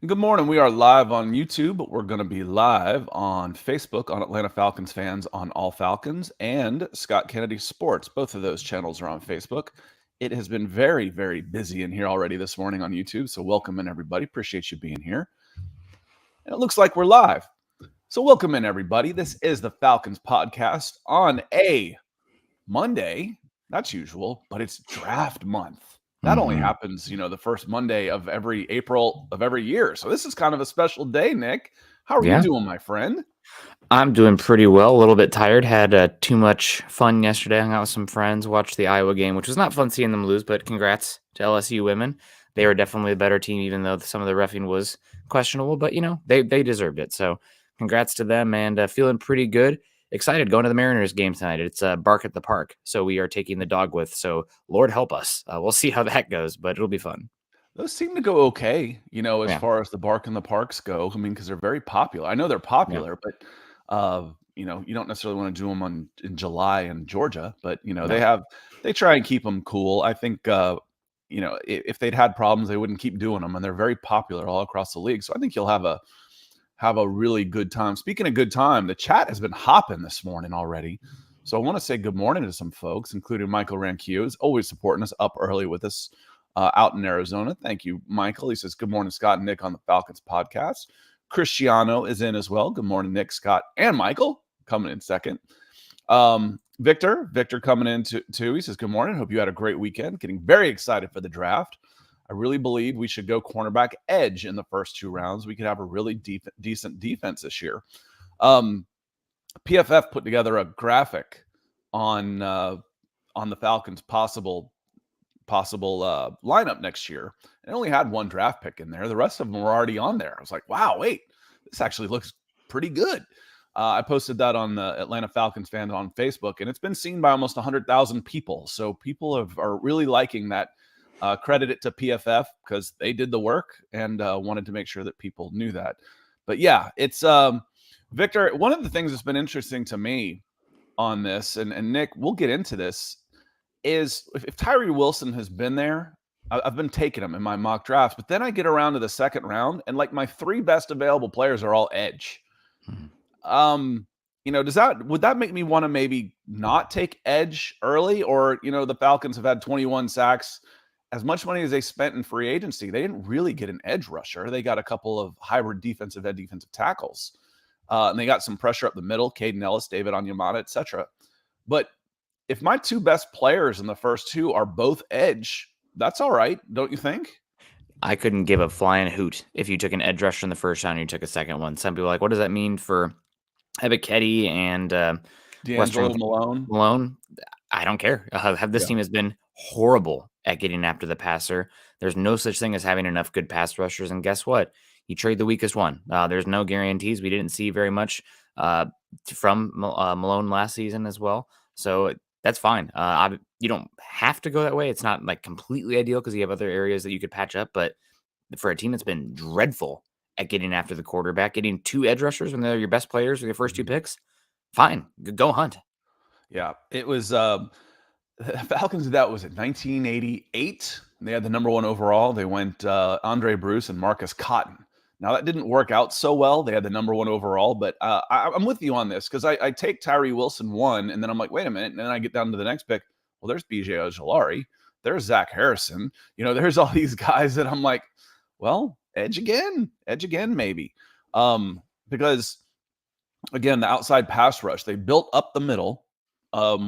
Good morning. We are live on YouTube, but we're going to be live on Facebook on Atlanta Falcons fans on All Falcons and Scott Kennedy Sports. Both of those channels are on Facebook. It has been very, very busy in here already this morning on YouTube. So welcome in, everybody. Appreciate you being here. And it looks like we're live. So welcome in, everybody. This is the Falcons Podcast on a Monday. That's usual, but it's draft month. That only happens, the first Monday of every April of every year. So this is kind of a special day, Nick. How are you Yeah. doing, my friend? I'm doing pretty well. A little bit tired. Had too much fun yesterday. Hung out with some friends. Watched the Iowa game, which was not fun seeing them lose. But congrats to LSU women. They were definitely a better team, even though some of the reffing was questionable. But they deserved it. So congrats to them. And feeling pretty good. Excited going to the Mariners game tonight. It's Bark at the Park, so we are taking the dog with. So Lord help us. We'll see how that goes, but it'll be fun. Those seem to go okay, as Yeah. far as the Bark in the Parks go. I mean, because they're very popular. I know they're Yeah. popular, but you don't necessarily want to do them in July in Georgia. But No. they try and keep them cool. I think if they'd had problems, they wouldn't keep doing them, and they're very popular all across the league. So I think you'll have a really good time. Speaking of good time, the chat has been hopping this morning already. So I want to say good morning to some folks, including Michael Ranquillo, who's always supporting us up early with us out in Arizona. Thank you, Michael. He says, good morning, Scott and Nick on the Falcons podcast. Cristiano is in as well. Good morning, Nick, Scott, and Michael coming in second. Victor coming in too. He says, good morning. Hope you had a great weekend. Getting very excited for the draft. I really believe we should go cornerback edge in the first two rounds. We could have a really decent defense this year. PFF put together a graphic on the Falcons' possible lineup next year. It only had one draft pick in there. The rest of them were already on there. I was like, wow, wait, this actually looks pretty good. I posted that on the Atlanta Falcons fan on Facebook, and it's been seen by almost 100,000 people. So people are really liking that. Credit it to PFF because they did the work and wanted to make sure that people knew that. But yeah, it's Victor. One of the things that's been interesting to me on this, and Nick, we'll get into this, is if Tyree Wilson has been there, I've been taking him in my mock drafts, but then I get around to the second round, and like my three best available players are all edge. Would that make me want to maybe not take edge early? Or, the Falcons have had 21 sacks. As much money as they spent in free agency, they didn't really get an edge rusher. They got a couple of hybrid defensive tackles. And they got some pressure up the middle, Caden Ellis, David Onyemata, etc. But if my two best players in the first two are both edge, that's all right, don't you think? I couldn't give a flying hoot if you took an edge rusher in the first round and you took a second one. Some people are like, what does that mean for Ebiketie and D'Angelo Malone? Malone? I don't care. This team has been horrible at getting after the passer. There's no such thing as having enough good pass rushers. And guess what? You trade the weakest one. There's no guarantees. We didn't see very much from Malone last season as well. So that's fine. You don't have to go that way. It's not like completely ideal because you have other areas that you could patch up. But for a team that's been dreadful at getting after the quarterback, getting two edge rushers when they're your best players with your first two picks, fine. Go hunt. Yeah, it was the Falcons did that was in 1988. They had the number one overall. They went Andre Bruce and Marcus Cotton. Now that didn't work out so well. They had the number one overall, but I'm with you on this because I take Tyree Wilson one, and then I'm like, wait a minute, and then I get down to the next pick. Well, there's BJ Ojolari, there's Zach Harrison. There's all these guys that I'm like, well, edge again, maybe, because again, the outside pass rush, they built up the middle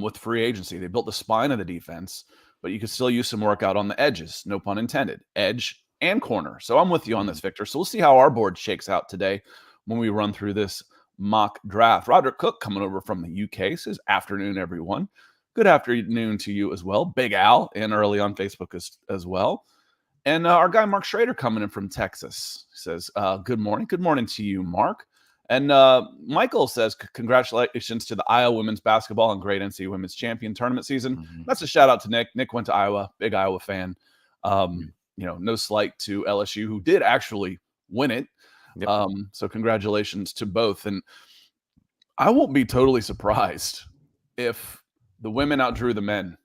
with free agency. They built the spine of the defense, but you could still use some work out on the edges, no pun intended, edge and corner. So I'm with you on this, Victor. So we'll see how our board shakes out today when we run through this mock draft. Roderick Cook coming over from the UK says, afternoon, everyone. Good afternoon to you as well. Big Al and early on Facebook as well. And our guy Mark Schrader coming in from Texas says, good morning. Good morning to you, Mark. And Michael says, congratulations to the Iowa women's basketball and great NCAA women's champion tournament season. Mm-hmm. That's a shout out to Nick. Nick went to Iowa, big Iowa fan. No slight to LSU, who did actually win it. Yep. So congratulations to both. And I won't be totally surprised if the women outdrew the men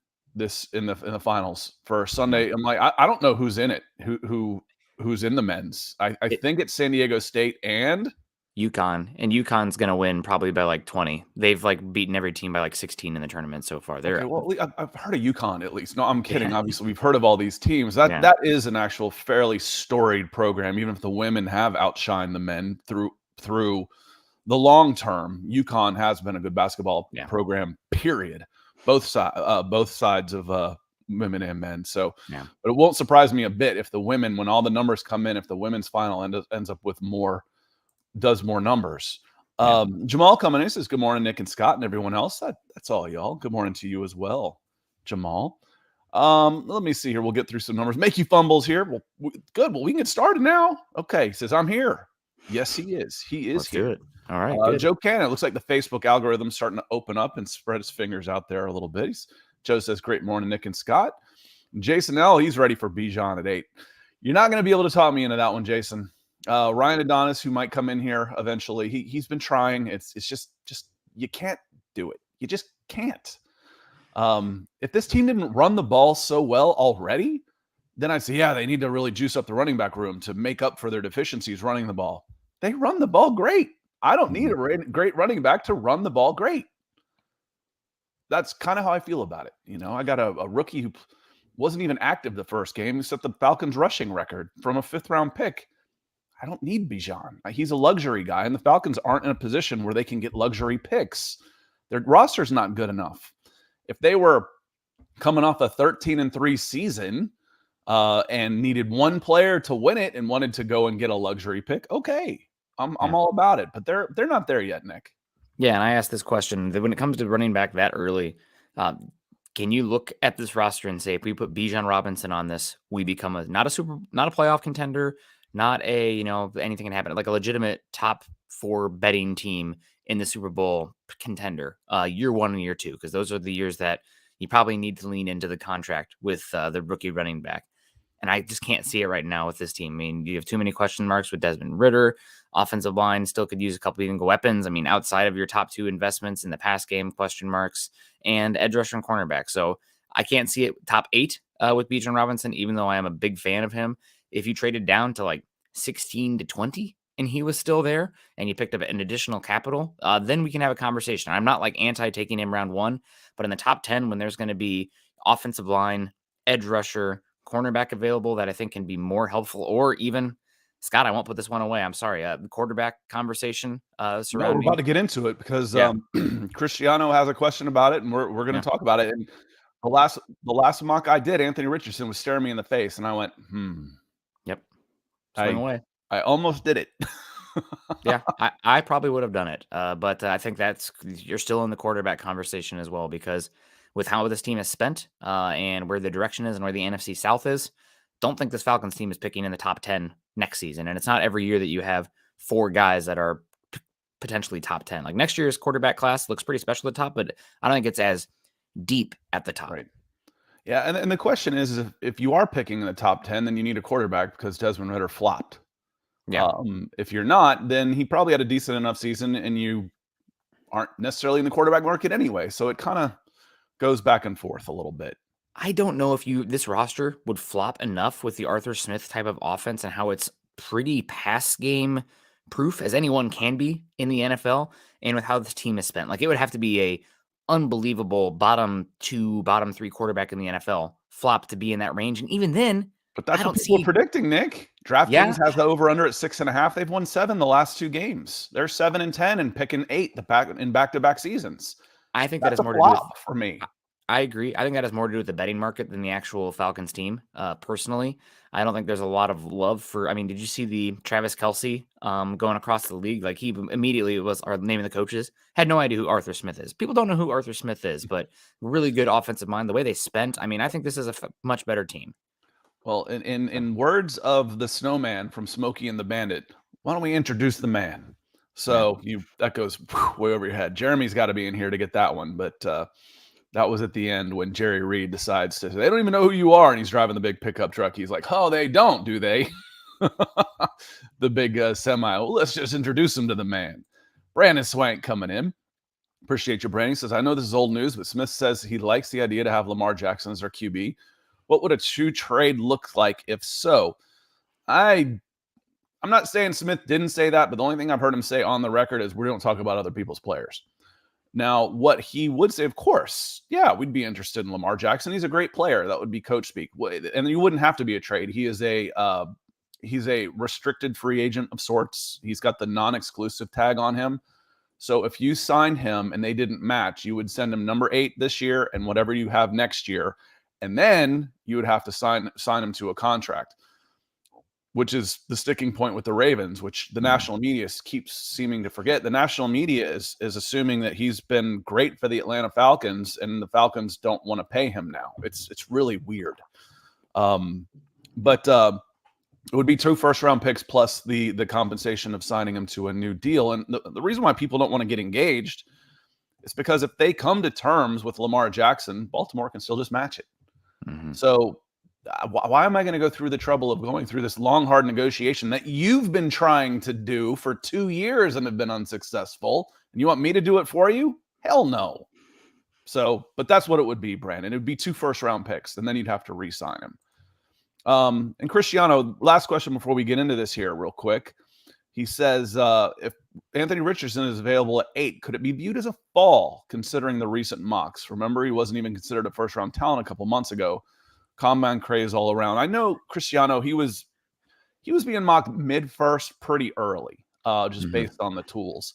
in the finals for Sunday. I'm like, I don't know who's in it, who who's in the men's. I think it's San Diego State and UConn, and UConn's going to win probably by like 20. They've like beaten every team by like 16 in the tournament so far. okay. Well, I've heard of UConn at least. No, I'm kidding. Obviously, we've heard of all these teams. That is an actual fairly storied program, even if the women have outshined the men through the long term. UConn has been a good basketball program, period. Both sides of women and men. So, but it won't surprise me a bit if the women, when all the numbers come in, if the women's final ends up with does more numbers. Jamal coming in says, good morning, Nick and Scott and everyone else. That's all y'all. Good morning to you as well, Jamal. Let me see here. We'll get through some numbers. Make you fumbles here. Well, good. Well, we can get started now. Okay. He says, I'm here. Yes, he is. He is. Let's here. Do it. All right. Joe Cannon, it looks like the Facebook algorithm's starting to open up and spread his fingers out there a little bit. Joe says, great morning, Nick and Scott. Jason L, he's ready for Bijan at 8. You're not going to be able to talk me into that one, Jason. Ryan Adonis, who might come in here eventually, he's been trying. It's just you can't do it. You just can't. If this team didn't run the ball so well already, then I'd say, they need to really juice up the running back room to make up for their deficiencies running the ball. They run the ball great. I don't need a great running back to run the ball great. That's kind of how I feel about it. I got a rookie who wasn't even active the first game. He set the Falcons rushing record from a 5th-round pick. I don't need Bijan. He's a luxury guy, and the Falcons aren't in a position where they can get luxury picks. Their roster's not good enough. If they were coming off a 13-3 season and needed one player to win it and wanted to go and get a luxury pick, okay, I'm all about it. But they're not there yet, Nick. Yeah, and I asked this question when it comes to running back that early. Can you look at this roster and say, if we put Bijan Robinson on this, we become not a playoff contender, not anything can happen, like a legitimate top 4 betting team in the Super Bowl contender, year 1 and year 2, because those are the years that you probably need to lean into the contract with the rookie running back. And I just can't see it right now with this team. I mean, you have too many question marks with Desmond Ridder. Offensive line still could use a couple of weapons. I mean, outside of your top 2 investments in the pass game, question marks, and edge rusher and cornerback. So I can't see it top 8 with Bijan Robinson, even though I am a big fan of him. If you traded down to like 16 to 20 and he was still there and you picked up an additional capital, then we can have a conversation. I'm not like anti taking him round 1, but in the top 10, when there's going to be offensive line, edge rusher, cornerback available that I think can be more helpful, or even Scott, I won't put this one away. I'm sorry. The quarterback conversation surrounding. We're about to get into it because Cristiano has a question about it, and we're going to talk about it. And the last mock I did, Anthony Richardson was staring me in the face, and I went, Yep. Swing away. I almost did it. Yeah, I probably would have done it. But I think you're still in the quarterback conversation as well, because with how this team is spent and where the direction is and where the NFC South is, don't think this Falcons team is picking in the top 10 next season. And it's not every year that you have 4 guys that are potentially top 10. Like next year's quarterback class looks pretty special at the top, but I don't think it's as deep at the top. Right. Yeah, and the question is, if you are picking in the top 10, then you need a quarterback because Desmond Ridder flopped. Yeah. If you're not, then he probably had a decent enough season, and you aren't necessarily in the quarterback market anyway. So it kind of goes back and forth a little bit. I don't know if this roster would flop enough with the Arthur Smith type of offense and how it's pretty pass game proof as anyone can be in the NFL, and with how this team is spent. Like, it would have to be a unbelievable bottom 2, bottom 3 quarterback in the NFL flop to be in that range. And even then, but that's what people are predicting, Nick. DraftKings has the over-under at 6.5. They've won 7 the last 2 games. They're 7-10 and picking 8 in back-to-back seasons. I think that has more to do with for me. I agree. I think that has more to do with the betting market than the actual Falcons team. Personally, I don't think there's a lot of love for. I mean, did you see the Travis Kelce going across the league? Like, he immediately was naming the coaches. Had no idea who Arthur Smith is. People don't know who Arthur Smith is, but really good offensive mind. The way they spent. I mean, I think this is a much better team. Well, in words of the Snowman from Smokey and the Bandit, why don't we introduce the man? So that goes way over your head. Jeremy's got to be in here to get that one, but that was at the end when Jerry Reed decides to. They don't even know who you are, and he's driving the big pickup truck. He's like, "Oh, they don't, do they?" The big semi. Well, let's just introduce him to the man. Brandon Swank coming in. Appreciate you, Brandon. He says, "I know this is old news, but Smith says he likes the idea to have Lamar Jackson as our QB. What would a true trade look like if so?" I'm not saying Smith didn't say that, but the only thing I've heard him say on the record is we don't talk about other people's players. Now, what he would say, of course, yeah, we'd be interested in Lamar Jackson. He's a great player. That would be coach speak. And you wouldn't have to be a trade. He's a restricted free agent of sorts. He's got the non-exclusive tag on him. So if you sign him and they didn't match, you would send him number 8 this year and whatever you have next year. And then you would have to sign him to a contract, which is the sticking point with the Ravens, which the national media keeps seeming to forget. The national media is assuming that he's been great for the Atlanta Falcons, and the Falcons don't want to pay him now. It's really weird. But it would be 2 first-round picks plus the compensation of signing him to a new deal. And the reason why people don't want to get engaged is because if they come to terms with Lamar Jackson, Baltimore can still just match it. Mm-hmm. So why am I going to go through the trouble of going through this long, hard negotiation that you've been trying to do for 2 years and have been unsuccessful? And you want me to do it for you? Hell no. So, but that's what it would be, Brandon. It would be 2 first-round picks, and then you'd have to re-sign him. And Cristiano, last question before we get into this here real quick. He says, if Anthony Richardson is available at 8, could it be viewed as a fall considering the recent mocks? Remember, he wasn't even considered a first-round talent a couple months ago. Combine craze all around. I know Cristiano, he was being mocked mid-first pretty early, just based on the tools.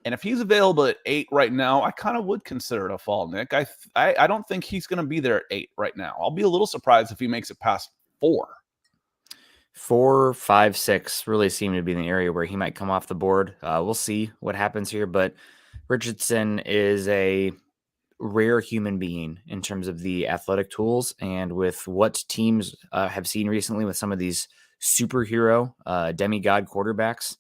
And if he's available at 8 right now, I kind of would consider it a fall, Nick. I don't think he's going to be there at 8 right now. I'll be a little surprised if he makes it past 4. 4, 5, 6 really seem to be in the area where he might come off the board. We'll see what happens here, but Richardson is a rare human being in terms of the athletic tools, and with what teams have seen recently with some of these superhero demigod quarterbacks,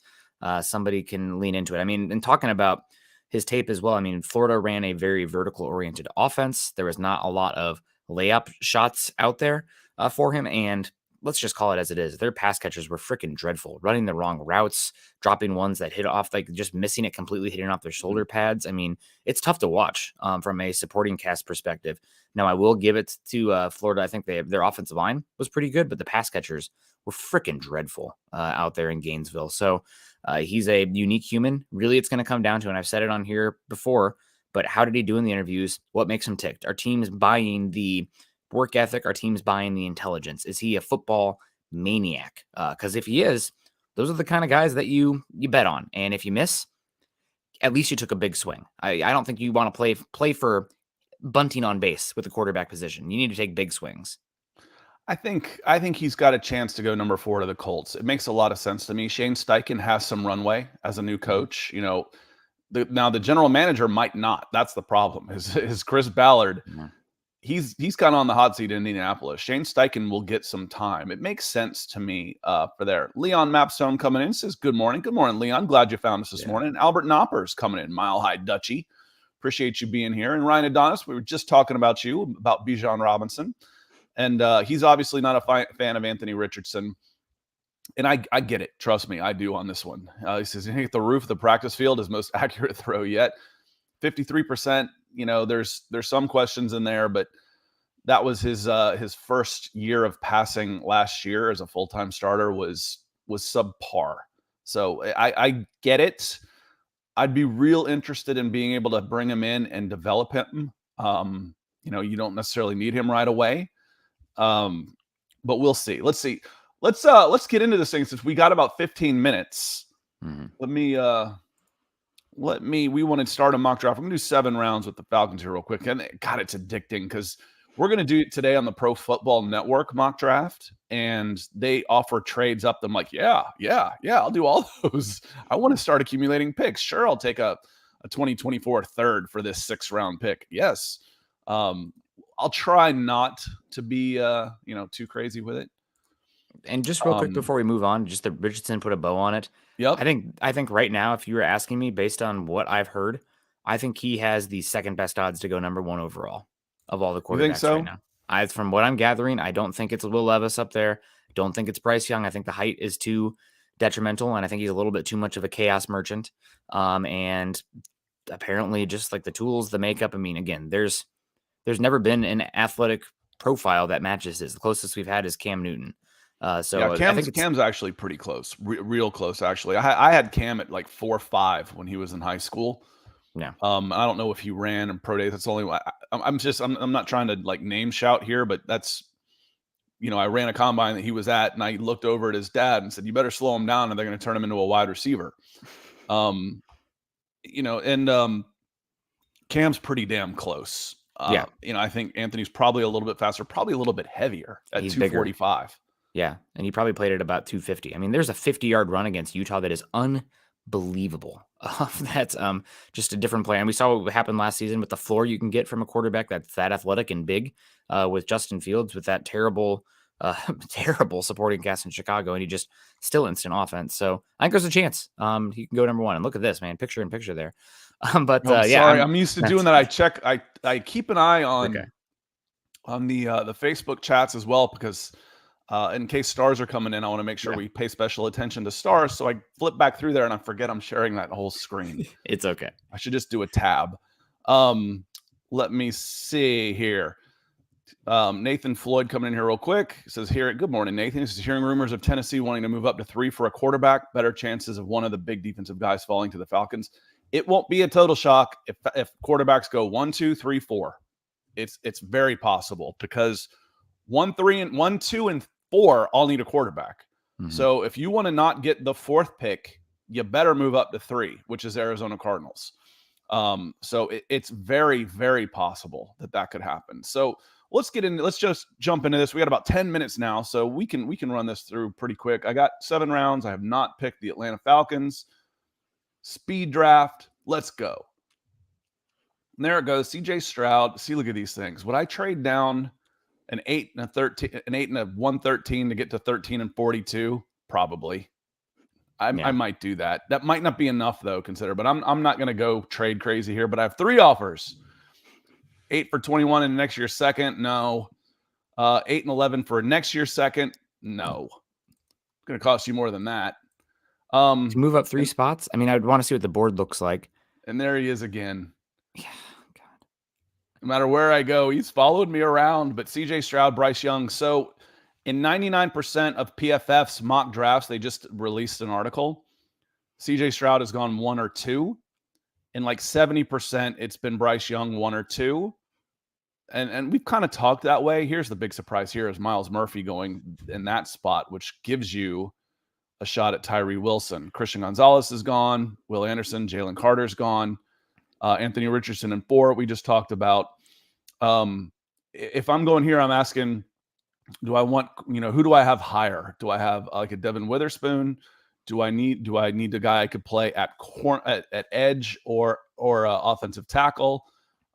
somebody can lean into it. I mean, and talking about his tape as well, I mean, Florida ran a very vertical oriented offense. There was not a lot of layup shots out there for him, and let's just call it as it is. Their pass catchers were freaking dreadful, running the wrong routes, dropping ones that hit off, like just missing it completely, hitting off their shoulder pads. I mean, it's tough to watch from a supporting cast perspective. Now, I will give it to Florida. I think their offensive line was pretty good, but the pass catchers were freaking dreadful out there in Gainesville. So he's a unique human. Really, it's going to come down to, and I've said it on here before, but how did he do in the interviews? What makes him tick? Our team's buying the work ethic, our team's buying the intelligence. Is he a football maniac? Because if he is, those are the kind of guys that you bet on. And if you miss, at least you took a big swing. I don't think you want to play for bunting on base with the quarterback position. You need to take big swings. I think he's got a chance to go number 4 to the Colts. It makes a lot of sense to me. Shane Steichen has some runway as a new coach. You know, now the general manager might not. That's the problem. Is Chris Ballard. Yeah. He's kind of on the hot seat in Indianapolis. Shane Steichen will get some time. It makes sense to me for there. Leon Mapstone coming in says, good morning. Good morning, Leon. Glad you found us this morning. Albert Knopper's coming in. Mile High Dutchie. Appreciate you being here. And Ryan Adonis, we were just talking about you, about Bijan Robinson. And he's obviously not a fan of Anthony Richardson. And I get it. Trust me, I do on this one. He says, he hit the roof of the practice field, his most accurate throw yet. 53%. You know, there's some questions in there, but that was his first year of passing last year as a full-time starter was subpar. So I get it. I'd be real interested in being able to bring him in and develop him. You know, you don't necessarily need him right away. But we'll see. Let's see. Let's get into this thing since we got about 15 minutes. Mm-hmm. We want to start a mock draft. We're going to do 7 rounds with the Falcons here real quick. And God, it's addicting because we're going to do it today on the Pro Football Network mock draft. And they offer trades up. I'm like, yeah, I'll do all those. I want to start accumulating picks. Sure, I'll take a 2024 third for this 6th-round pick. Yes. I'll try not to be, too crazy with it. And just real quick before we move on, just that Richardson put a bow on it. Yep. I think right now, if you were asking me based on what I've heard, I think he has the second best odds to go number 1 overall of all the quarterbacks right now. From what I'm gathering, I don't think it's Will Levis up there. Don't think it's Bryce Young. I think the height is too detrimental, and I think he's a little bit too much of a chaos merchant. And apparently just like the tools, the makeup. I mean, again, there's never been an athletic profile that matches his. The closest we've had is Cam Newton. So Yeah, I think Cam's actually pretty close, real close actually. I had Cam at like 4.5 when he was in high school. Yeah. I don't know if he ran in pro days. That's the only. I'm not trying to like name shout here, but that's, I ran a combine that he was at, and I looked over at his dad and said, "You better slow him down, and they're going to turn him into a wide receiver." And Cam's pretty damn close. Yeah. I think Anthony's probably a little bit faster, probably a little bit heavier at He's 245. Yeah, and he probably played at about 250. I mean, there's a 50-yard run against Utah that is unbelievable. That's just a different play. And we saw what happened last season with the floor you can get from a quarterback that's that athletic and big, with Justin Fields with that terrible supporting cast in Chicago, and he just still instant offense. So I think there's a chance he can go number one. And look at this, man, picture in picture there. I'm sorry, I'm used to doing that. I keep an eye on the Facebook chats as well, because in case stars are coming in, I want to make sure we pay special attention to stars. So I flip back through there and I forget I'm sharing that whole screen. It's okay. I should just do a tab. Let me see here. Nathan Floyd coming in here real quick. He says here, good morning, Nathan. He says, hearing rumors of Tennessee wanting to move up to 3 for a quarterback, better chances of one of the big defensive guys falling to the Falcons. It won't be a total shock if quarterbacks go 1, 2, 3, 4. It's very possible, because 1, 2, and 4 all need a quarterback. Mm-hmm. So if you want to not get the 4th pick, you better move up to 3, which is Arizona Cardinals. So it's very, very possible that could happen. So let's just jump into this. We got about 10 minutes now, so we can run this through pretty quick. I got 7 rounds. I have not picked the Atlanta Falcons. Speed draft. Let's go. And there it goes. CJ Stroud. See, look at these things. Would I trade down an 8 and a 13, an 8 and a 113 to get to 13 and 42? Probably. I might do that. That might not be enough though, but I'm not going to go trade crazy here. But I have 3 offers. 8 for 21 in next year's second. No. 8 and 11 for next year's second. No. It's going to cost you more than that. To move up 3 spots. I mean, I would want to see what the board looks like. And there he is again. Yeah. God. No matter where I go, he's followed me around. But CJ Stroud, Bryce Young. So in 99% of PFF's mock drafts, they just released an article. CJ Stroud has gone 1 or 2. In like 70%, it's been Bryce Young 1 or 2. And we've kind of talked that way. Here's the big surprise here is Myles Murphy going in that spot, which gives you a shot at Tyree Wilson. Christian Gonzalez is gone. Will Anderson, Jalen Carter's gone. Anthony Richardson in 4, we just talked about. If I'm going here, I'm asking, do I want, who do I have higher? Do I have like a Devin Witherspoon? Do I need a guy I could play at edge or offensive tackle?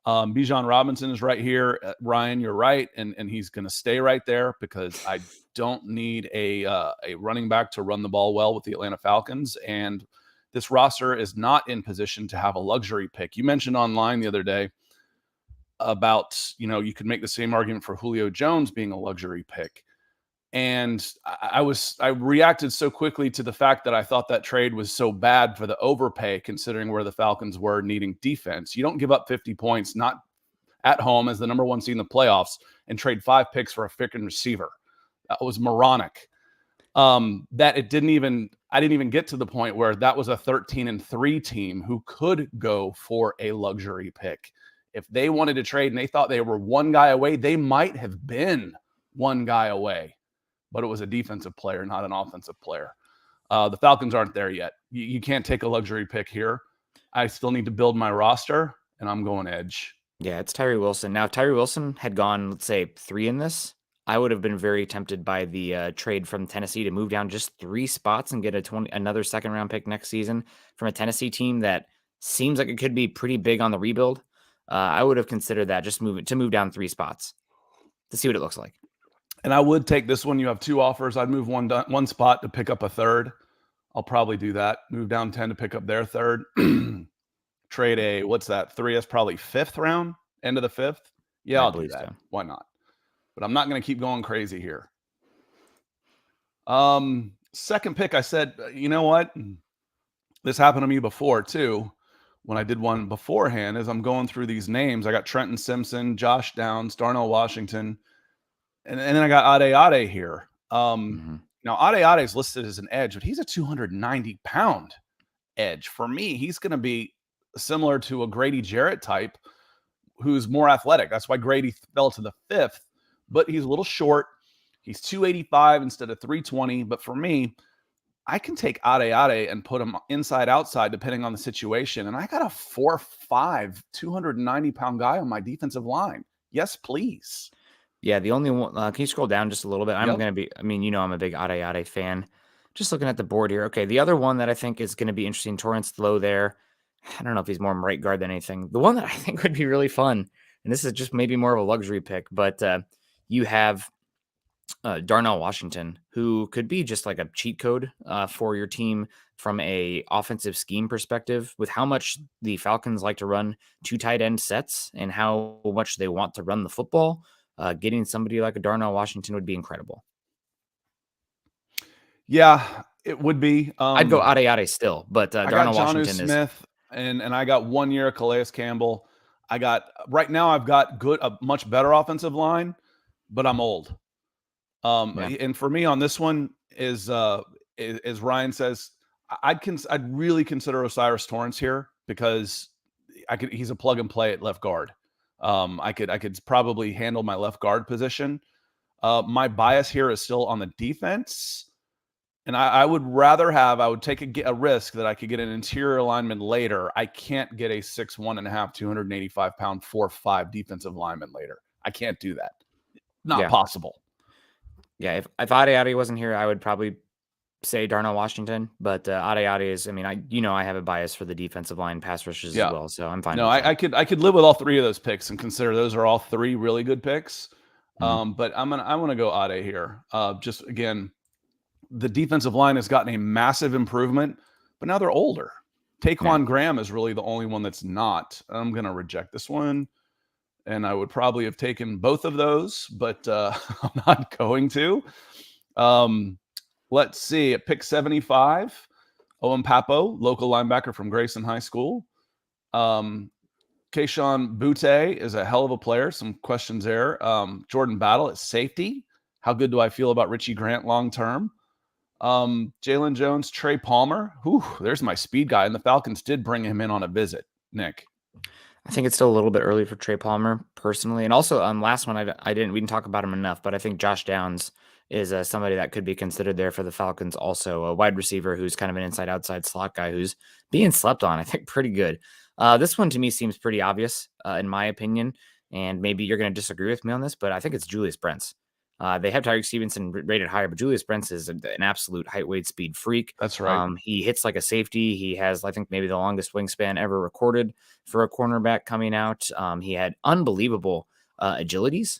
Bijan Robinson is right here. Ryan, you're right, and he's going to stay right there, because I don't need a running back to run the ball well with the Atlanta Falcons, and this roster is not in position to have a luxury pick. You mentioned online the other day about, you could make the same argument for Julio Jones being a luxury pick. And I reacted so quickly to the fact that I thought that trade was so bad for the overpay, considering where the Falcons were needing defense. You don't give up 50 points, not at home as the number 1 seed in the playoffs, and trade 5 picks for a freaking receiver. That was moronic. I didn't even get to the point where that was a 13-3 team who could go for a luxury pick. If they wanted to trade and they thought they were 1 guy away, they might have been 1 guy away. But it was a defensive player, not an offensive player. The Falcons aren't there yet. You can't take a luxury pick here. I still need to build my roster, and I'm going edge. Yeah, it's Tyree Wilson. Now, if Tyree Wilson had gone, let's say, 3 in this, I would have been very tempted by the trade from Tennessee to move down just 3 spots and get another second-round pick next season from a Tennessee team that seems like it could be pretty big on the rebuild. I would have considered that, just move down 3 spots to see what it looks like. And I would take this one. You have 2 offers. I'd move one spot to pick up a 3rd. I'll probably do that. Move down 10 to pick up their 3rd. Trade a, what's that? 3 is probably 5th round, end of the 5th. Yeah, I'll do that. So. Why not? But I'm not going to keep going crazy here. Second pick, I said, you know what? This happened to me before too. When I did one beforehand, as I'm going through these names, I got Trenton Simpson, Josh Downs, Darnell Washington. And then I got Ade here. Now, Ade is listed as an edge, but he's a 290-pound edge. For me, he's going to be similar to a Grady Jarrett type who's more athletic. That's why Grady fell to the 5th, but he's a little short. He's 285 instead of 320. But for me, I can take Ade and put him inside, outside, depending on the situation. And I got a 4'5", 290-pound guy on my defensive line. Yes, please. Yeah, the only one, can you scroll down just a little bit? I'm going to be, I'm a big Ade fan. Just looking at the board here. Okay, the other one that I think is going to be interesting, Torrance Lowe there. I don't know if he's more right guard than anything. The one that I think would be really fun, and this is just maybe more of a luxury pick, but you have Darnell Washington, who could be just like a cheat code for your team from a offensive scheme perspective, with how much the Falcons like to run 2 tight end sets and how much they want to run the football. Getting somebody like a Darnell Washington would be incredible. Yeah, it would be. I'd go Ade still, but Darnell Washington Smith, and I got 1 year Calais Campbell. Right now I've got a much better offensive line, but I'm old. And for me on this one is as Ryan says, I'd really consider O'Cyrus Torrence here because he's a plug and play at left guard. I could probably handle my left guard position. My bias here is still on the defense. And I would take a risk that I could get an interior lineman later. I can't get a 6'1.5", 285-pound 4'5" defensive lineman later. I can't do that. Not possible. Yeah, if Ade wasn't here, I would probably say Darnell Washington. But Ade is, I have a bias for the defensive line pass rushes as well, so I'm fine. No, I could live with all 3 of those picks and consider those are all 3 really good picks. But I'm gonna go Ade here. Just again, the defensive line has gotten a massive improvement, but now they're older. Taquan Graham is really the only one that's not. I'm gonna reject this one. And I would probably have taken both of those, but I'm not going to. Let's see. At pick 75, Owen Papo, local linebacker from Grayson High School. Keyshawn Butte is a hell of a player. Some questions there. Jordan Battle at safety. How good do I feel about Richie Grant long-term? Jalen Jones, Trey Palmer. There's my speed guy. And the Falcons did bring him in on a visit, Nick. I think it's still a little bit early for Trey Palmer personally. And also last one, we didn't talk about him enough, but I think Josh Downs is somebody that could be considered there for the Falcons. Also a wide receiver who's kind of an inside outside slot guy who's being slept on. I think pretty good. This one to me seems pretty obvious in my opinion. And maybe you're going to disagree with me on this, but I think it's Julius Brents. They have Tyreek Stevenson rated higher, but Julius Brents is an absolute height, weight, speed freak. That's right. He hits like a safety. He has, I think, maybe the longest wingspan ever recorded for a cornerback coming out. He had unbelievable agilities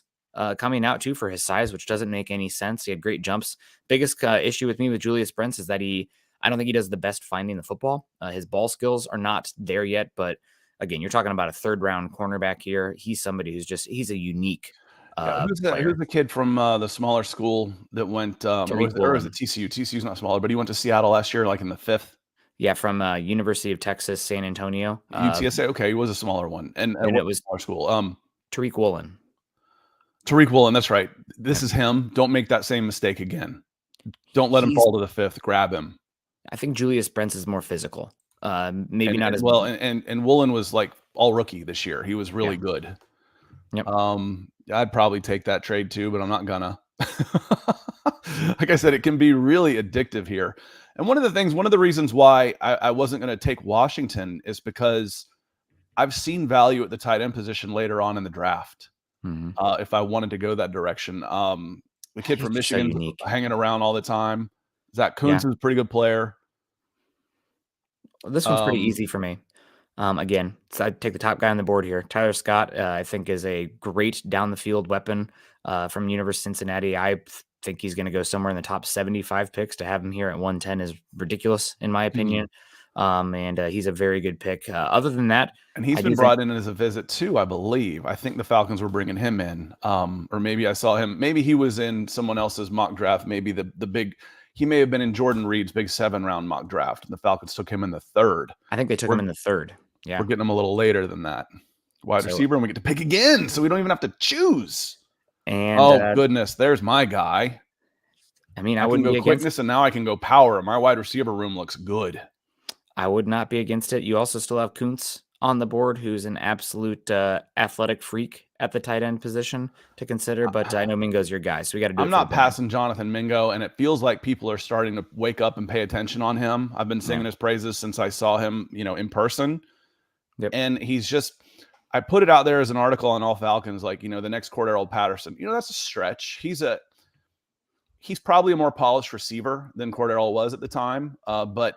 coming out, too, for his size, which doesn't make any sense. He had great jumps. Biggest issue with me with Julius Brents is that I don't think he does the best finding the football. His ball skills are not there yet, but again, you're talking about a 3rd-round cornerback here. He's somebody he's a unique who's the kid from the smaller school that went or is it TCU? TCU's not smaller, but he went to Seattle last year, like in the 5th. Yeah, from University of Texas, San Antonio. UTSA. Okay, he was a smaller one, and it was a smaller school. Tariq Woolen. Tariq Woolen. That's right. This is him. Don't make that same mistake again. Don't let him fall to the 5th. Grab him. I think Julius Brents is more physical. Maybe not as well. And Woolen was like all rookie this year. He was really good. Yep. I'd probably take that trade too, but I'm not gonna. Like I said, it can be really addictive here. And one of the reasons why I wasn't going to take Washington is because I've seen value at the tight end position later on in the draft. If I wanted to go that direction, the kid from Michigan hanging around all the time. Zach Kuntz is a pretty good player. Well, this one's pretty easy for me. Again, so I'd take the top guy on the board here. Tyler Scott, I think, is a great down the field weapon from University of Cincinnati. I think he's going to go somewhere in the top 75 picks. To have him here at 110 is ridiculous, in my opinion. And he's a very good pick. Other than that, and he's been brought in as a visit too, I believe. I think the Falcons were bringing him in, or maybe I saw him. Maybe he was in someone else's mock draft. Maybe the big. He may have been in Jordan Reed's big 7-round mock draft. And the Falcons took him in the 3rd. I think they took him in the 3rd. Yeah, we're getting him a little later than that. Wide receiver, and we get to pick again, so we don't even have to choose. And goodness, there's my guy. I mean, I I can wouldn't go be against. quickness, and now I can go power. My wide receiver room looks good. I would not be against it. You also still have Kuntz on the board, who's an absolute athletic freak at the tight end position to consider. But I know Mingo's your guy, so we got to do it. I'm not passing Jonathan Mingo, and it feels like people are starting to wake up and pay attention on him. I've been singing his praises since I saw him, in person. Yep. And he's just, I put it out there as an article on All Falcons, like, the next Cordero Patterson. That's a stretch. He's probably a more polished receiver than Cordero was at the time. But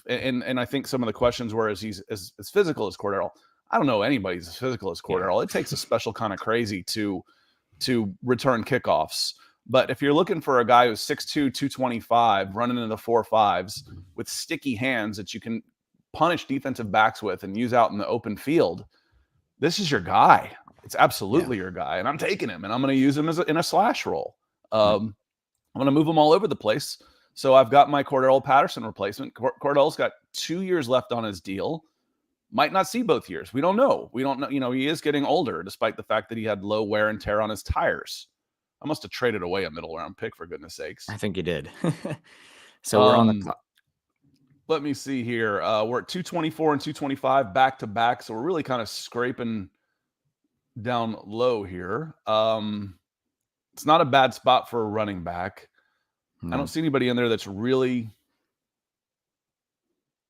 and I think some of the questions were, is he's as physical as Cordero? I don't know anybody's as physical as Cordero. It takes a special kind of crazy to return kickoffs. But if you're looking for a guy who's 6'2", 225, running into the 4.5s with sticky hands that you can punish defensive backs with and use out in the open field, this is your guy. It's absolutely your guy. And I'm taking him, and I'm going to use him in a slash role. I'm going to move him all over the place. So I've got my Cordero Patterson replacement. Cordero's got 2 years left on his deal. Might not see both years. We don't know. He is getting older, despite the fact that he had low wear and tear on his tires. I must have traded away a middle round pick, for goodness sakes. I think you did. So we're on the clock. Let me see here. We're at 224 and 225 back to back. So we're really kind of scraping down low here. It's not a bad spot for a running back. I don't see anybody in there that's really,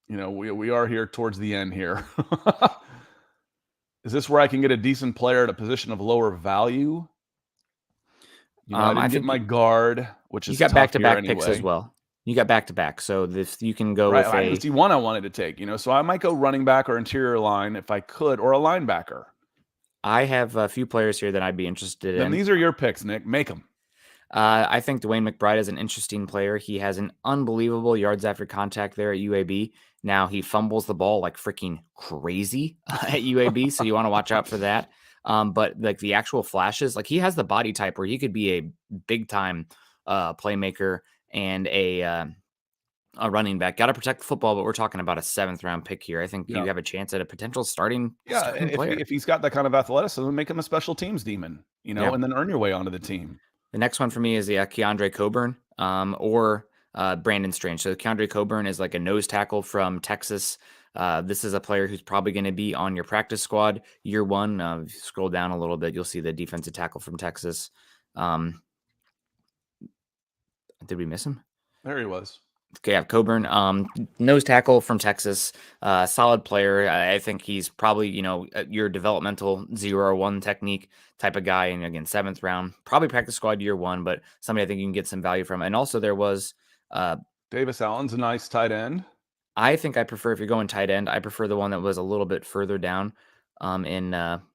we are here towards the end here. Is this where I can get a decent player at a position of lower value? I didn't get my guard, which is you got back-to-back anyway. picks as well. You got back-to-back, so this you can go right, with I see one I wanted to take, so I might go running back or interior line if I could, or a linebacker. I have a few players here that I'd be interested in. These are your picks, Nick. Make them. I think Dwayne McBride is an interesting player. He has an unbelievable yards after contact there at UAB. Now he fumbles the ball like freaking crazy at UAB, so you want to watch out for that. But like the actual flashes, like he has the body type where he could be a big time playmaker and a running back. Got to protect the football, but we're talking about a 7th round pick here. I think you have a chance at a potential starting player. If he's got that kind of athleticism, make him a special teams demon, and then earn your way onto the team. The next one for me is the Keandre Coburn or Brandon Strange. So Keandre Coburn is like a nose tackle from Texas. This is a player who's probably going to be on your practice squad year one. If you scroll down a little bit, you'll see the defensive tackle from Texas. Did we miss him? There he was. Okay, yeah, Coburn, nose tackle from Texas, solid player. I think he's probably, your developmental 0-1 technique type of guy. And again, 7th round, probably practice squad year one, but somebody I think you can get some value from. And also there was Davis Allen's a nice tight end. I think I prefer, if you're going tight end, I prefer the one that was a little bit further down Brandon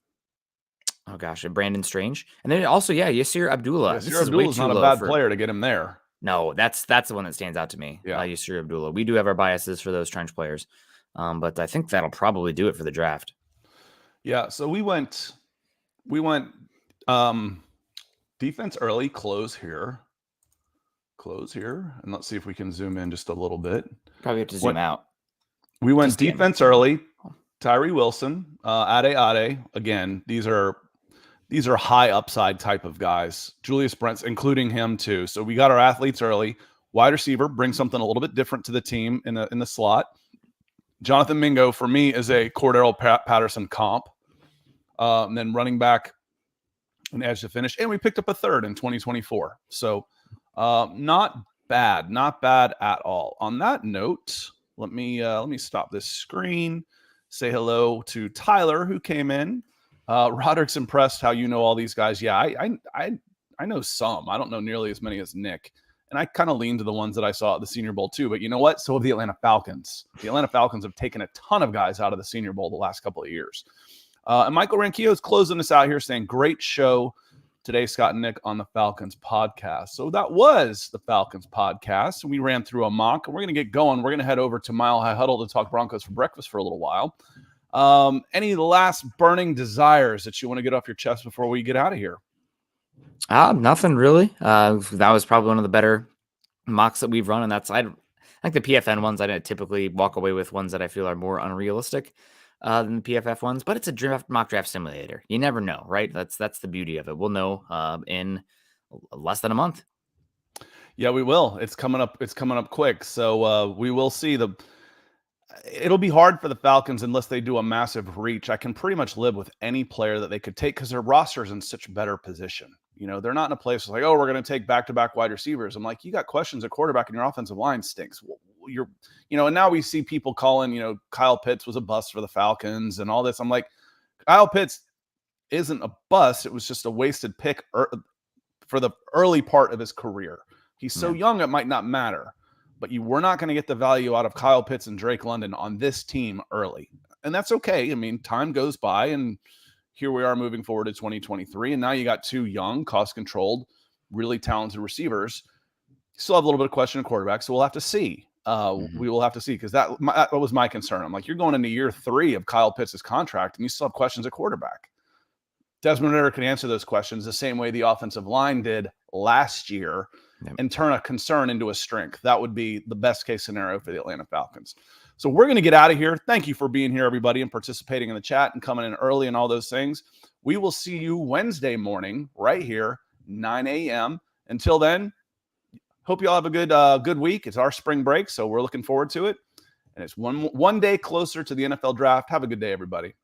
Strange. And then also, Yasir Abdullah. Yasir Abdullah's not a bad player to get him there. No, that's the one that stands out to me. Yeah, Yasir Abdullah. We do have our biases for those trench players, but I think that'll probably do it for the draft. Yeah, so we went defense early, close here, and let's see if we can zoom in just a little bit. Probably have to zoom out. We went defense early. Tyree Wilson, Ade. Again, these are high upside type of guys. Julius Brents, including him too. So we got our athletes early. Wide receiver, bring something a little bit different to the team in the slot. Jonathan Mingo, for me, is a Cordero Patterson comp. And then running back, an edge to finish. And we picked up a 3rd in 2024. So not bad at all. On that note, let me stop this screen. Say hello to Tyler, who came in. Roderick's impressed how you know all these guys. Yeah, I know some. I don't know nearly as many as Nick. And I kind of lean to the ones that I saw at the Senior Bowl too. But you know what? So have the Atlanta Falcons. The Atlanta Falcons have taken a ton of guys out of the Senior Bowl the last couple of years. And Michael Ranquillo is closing us out here saying, great show today, Scott and Nick, on the Falcons podcast. So that was the Falcons podcast. We ran through a mock, and we're going to get going. We're going to head over to Mile High Huddle to talk Broncos for breakfast for a little while. Any last burning desires that you want to get off your chest before we get out of here? Nothing really. That was probably one of the better mocks that we've run, and I think the PFN ones, I don't typically walk away with ones that I feel are more unrealistic than the PFF ones, but it's a mock draft simulator. You never know, right? That's the beauty of it. We'll know in less than a month. Yeah, we will. It's coming up. It's coming up quick. So we will see it'll be hard for the Falcons unless they do a massive reach. I can pretty much live with any player that they could take because their roster is in such better position. They're not in a place like, oh, we're going to take back-to-back wide receivers. I'm like, you got questions at quarterback and your offensive line stinks. And now we see people calling, Kyle Pitts was a bust for the Falcons and all this. I'm like, Kyle Pitts isn't a bust. It was just a wasted pick for the early part of his career. He's so young, it might not matter. But you were not going to get the value out of Kyle Pitts and Drake London on this team early. And that's okay. I mean, time goes by, and here we are moving forward to 2023. And now you got two young, cost-controlled, really talented receivers. You still have a little bit of question at quarterback, so we'll have to see. We will have to see, because that was my concern. I'm like, you're going into year 3 of Kyle Pitts' contract, and you still have questions at quarterback. Desmond Ridder can answer those questions the same way the offensive line did last year and turn a concern into a strength. That would be the best case scenario for the Atlanta Falcons. So we're going to get out of here. Thank you for being here, everybody, and participating in the chat and coming in early and all those things. We will see you Wednesday morning right here, 9 a.m. Until then, hope you all have a good week. It's our spring break, so we're looking forward to it. And it's one day closer to the NFL draft. Have a good day, everybody.